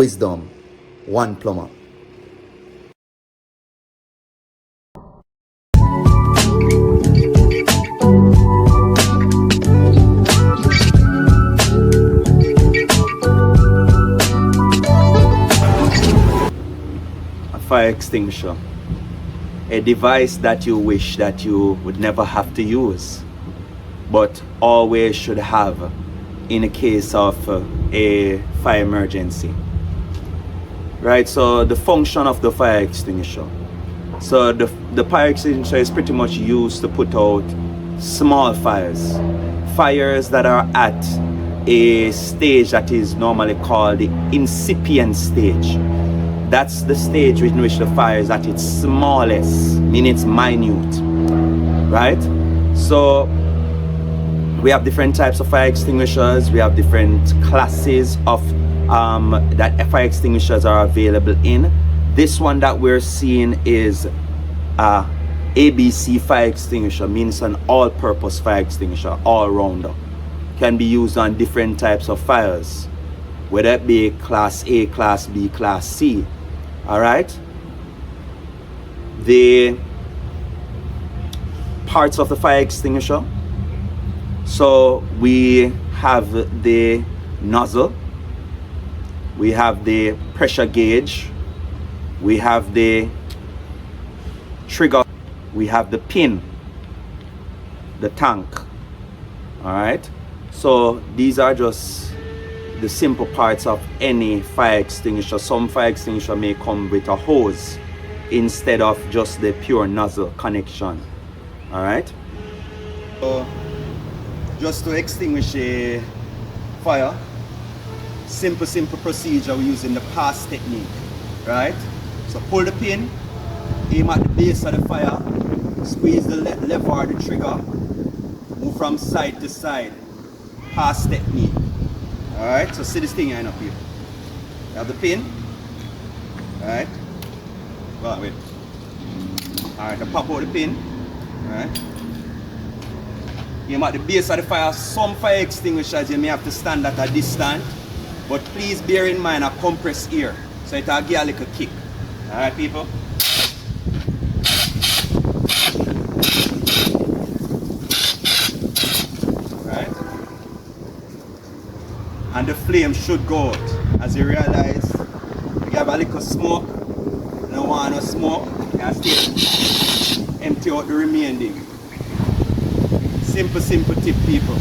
Wisdom, one plumber. A fire extinguisher, a device that you wish that you would never have to use, but always should have in the case of a fire emergency. Right, so the function of the fire extinguisher. So the fire extinguisher is pretty much used to put out small fires. Fires that are at a stage that is normally called the incipient stage. That's the stage in which the fire is at its smallest, meaning it's minute. Right? So we have different types of fire extinguishers. We have different classes of that fire extinguishers are available in. This one that we're seeing is ABC fire extinguisher, means an all-purpose fire extinguisher, all-rounder. Can be used on different types of fires, whether it be class A, class B, class C. All right. The parts of the fire extinguisher. So we have the nozzle, we have the pressure gauge, we have the trigger, we have the pin, the tank. All right, so these are just the simple parts of any fire extinguisher. Some fire extinguisher may come with a hose instead of just the pure nozzle connection. All right, so just to extinguish a fire, simple procedure, we're using the pass technique. Right, so pull the pin, aim at the base of the fire, squeeze the lever or the trigger, move from side to side. Pass technique. Alright, so see this thing here up here. You have the pin. Alright. Go on, wait. Alright, I pop out the pin. Alright. Aim at the base of the fire. Some fire extinguishers you may have to stand at a distance, but please bear in mind a compressed air, so it'll give a little kick. Alright, people. And the flame should go out. As you realize, you have a little smoke, you don't want no smoke, you can still empty out the remaining. Simple tip, people.